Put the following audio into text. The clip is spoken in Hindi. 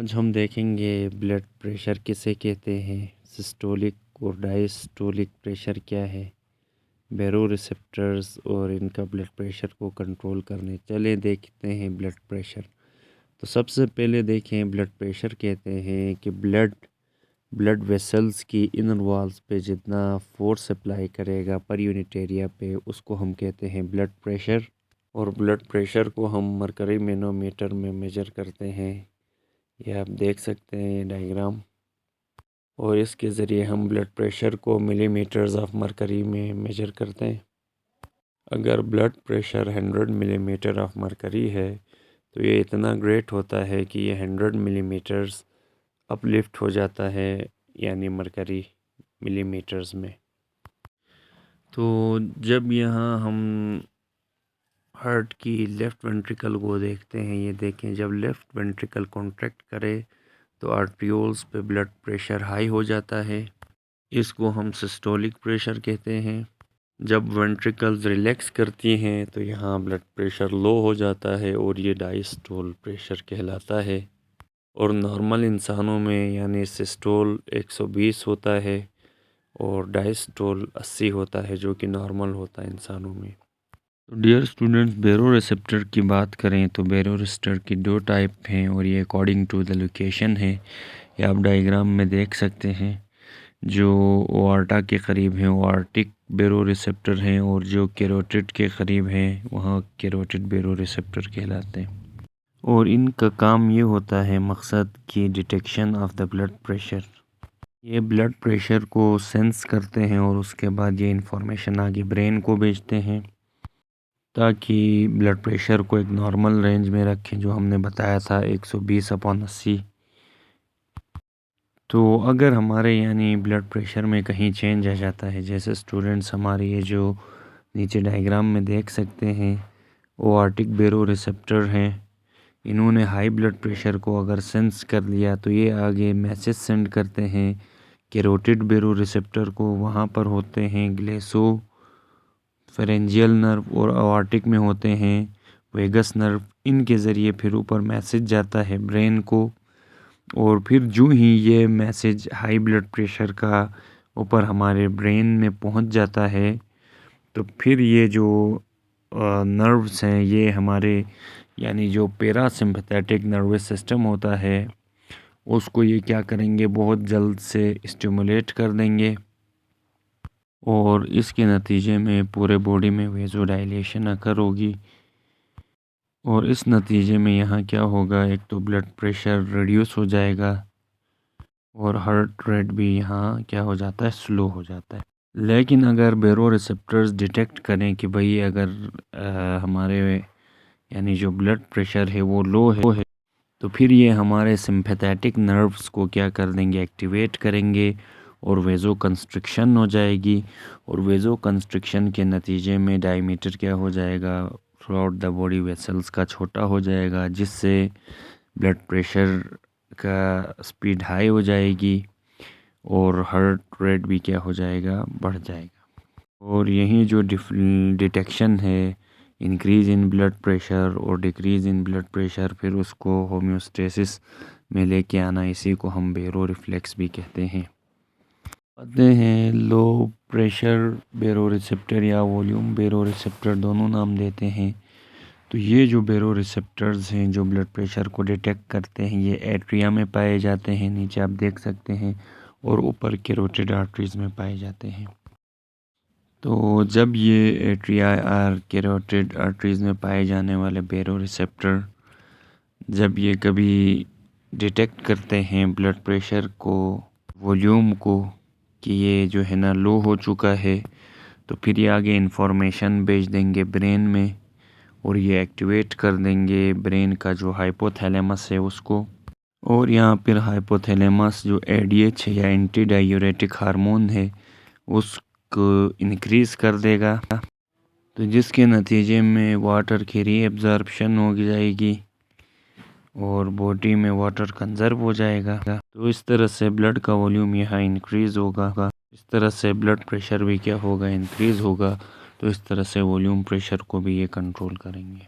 आज हम देखेंगे ब्लड प्रेशर किसे कहते हैं, सिस्टोलिक और डायस्टोलिक प्रेशर क्या है, बैरोरिसेप्टर्स और इनका ब्लड प्रेशर को कंट्रोल करने। चले देखते हैं ब्लड प्रेशर। तो सबसे पहले देखें, ब्लड प्रेशर कहते हैं कि ब्लड वेसल्स की इनर वॉल्स पे जितना फोर्स अप्लाई करेगा पर यूनिट एरिया पे, उसको हम कहते हैं ब्लड प्रेशर। और ब्लड प्रेशर को हम मरकरी मैनोमीटर में मेजर करते हैं। ये आप देख सकते हैं ये डायग्राम। और इसके ज़रिए हम ब्लड प्रेशर को मिलीमीटर्स ऑफ मरकरी में मेजर करते हैं। अगर blood pressure 100 millimetre of mercury है तो ये इतना ग्रेट होता है कि ये 100 मिलीमीटर्स अपलिफ्ट हो जाता है, यानी मरकरी मिलीमीटर्स में। तो जब यहाँ हम हार्ट की लेफ़्ट वेंट्रिकल को देखते हैं, ये देखें, जब लेफ़्ट वेंट्रिकल कॉन्ट्रैक्ट करे तो आर्ट्रियोल्स पे ब्लड प्रेशर हाई हो जाता है। इसको हम सिस्टोलिक प्रेशर कहते हैं। जब वेंट्रिकल्स रिलैक्स करती हैं तो यहाँ ब्लड प्रेशर लो हो जाता है और ये डायस्टोल प्रेशर कहलाता है। और नॉर्मल इंसानों में यानी सिस्टोल 120 होता है और डायस्टोल 80 होता है, जो कि नॉर्मल होता है इंसानों में। तो डियर स्टूडेंट्स, बैरोरिसेप्टर की बात करें तो बैरोरिसेप्टर की दो टाइप हैं और ये अकॉर्डिंग टू द लोकेशन है। ये आप डायग्राम में देख सकते हैं। जो ओआर्टा के करीब हैं ओआर्टिक बैरोरिसेप्टर हैं, और जो कैरोटिड के करीब हैं वहाँ कैरोटिड बैरोरिसेप्टर कहलाते हैं। और इनका काम ये होता है, मकसद की detection of the blood pressure. ये ब्लड प्रेशर को सेंस करते हैं और उसके बाद ये इंफॉर्मेशन आगे ब्रेन को भेजते हैं ताकि ब्लड प्रेशर को एक नॉर्मल रेंज में रखें, जो हमने बताया था 120/80। तो अगर हमारे यानी ब्लड प्रेशर में कहीं चेंज आ जाता है, जैसे स्टूडेंट्स हमारे ये जो नीचे डायग्राम में देख सकते हैं ओआर्टिक बैरोरिसेप्टर हैं, इन्होंने हाई ब्लड प्रेशर को अगर सेंस कर लिया तो ये आगे मैसेज सेंड करते हैं कैरोटिड बैरोरिसेप्टर को। वहाँ पर होते हैं ग्लेसो फेरेंजियल नर्व और अवार्टिक में होते हैं वेगस नर्व। इनके ज़रिए फिर ऊपर मैसेज जाता है ब्रेन को, और फिर जो ही ये मैसेज हाई ब्लड प्रेशर का ऊपर हमारे ब्रेन में पहुंच जाता है, तो फिर ये जो नर्व्स हैं ये हमारे यानी जो पैरासिम्पैथेटिक नर्वस सिस्टम होता है उसको ये क्या करेंगे, बहुत जल्द से स्टिमुलेट कर देंगे। और इसके नतीजे में पूरे बॉडी में वेज़ोडाइलेशन अकर होगी। और इस नतीजे में यहाँ क्या होगा, एक तो ब्लड प्रेशर रिड्यूस हो जाएगा और हार्ट रेट भी यहाँ क्या हो जाता है, स्लो हो जाता है। लेकिन अगर बैरोरिसेप्टर्स डिटेक्ट करें कि भाई अगर हमारे यानी जो ब्लड प्रेशर है वो लो है, तो फिर ये हमारे सिंपैथेटिक नर्व्स को क्या कर देंगे, एक्टिवेट करेंगे और वेज़ो कंस्ट्रिक्शन हो जाएगी। और वेज़ो कंस्ट्रिक्शन के नतीजे में डायमीटर क्या हो जाएगा, through out the body vessels का छोटा हो जाएगा, जिससे ब्लड प्रेशर का स्पीड हाई हो जाएगी और हार्ट रेट भी क्या हो जाएगा, बढ़ जाएगा। और यही जो डिटेक्शन है इंक्रीज़ इन ब्लड प्रेशर और डिक्रीज़ इन ब्लड प्रेशर, फिर उसको होम्योस्टेसिस में लेके आना, इसी को हम बैरो रिफ्लेक्स भी कहते हैं। आते हैं लो प्रेशर बैरोरिसेप्टर या वॉल्यूम बैरोरिसेप्टर, दोनों नाम देते हैं। तो ये जो बैरोरिसेप्टर्स हैं जो ब्लड प्रेशर को डिटेक्ट करते हैं, ये एट्रिया में पाए जाते हैं, नीचे आप देख सकते हैं, और ऊपर कैरोटिड आर्टरीज में पाए जाते हैं। तो जब ये एट्रिया और कैरोटिड आर्टरीज में पाए जाने वाले बैरोरिसेप्टर जब ये कभी डिटेक्ट करते हैं ब्लड प्रेशर को, वॉल्यूम को, कि ये जो है ना लो हो चुका है, तो फिर ये आगे इंफॉर्मेशन भेज देंगे ब्रेन में और ये एक्टिवेट कर देंगे ब्रेन का जो हाइपोथैलेमस है उसको। और यहाँ पर हाइपोथैलेमस जो एडीएच है या एंटी डायूरेटिक हार्मोन है उसको इंक्रीज़ कर देगा, तो जिसके नतीजे में वाटर की रीएब्जॉर्प्शन हो जाएगी और बॉडी में वाटर कंजर्व हो जाएगा। तो इस तरह से ब्लड का वॉल्यूम यहाँ इंक्रीज़ होगा, इस तरह से ब्लड प्रेशर भी क्या होगा, इंक्रीज़ होगा। तो इस तरह से वॉल्यूम प्रेशर को भी ये कंट्रोल करेंगे।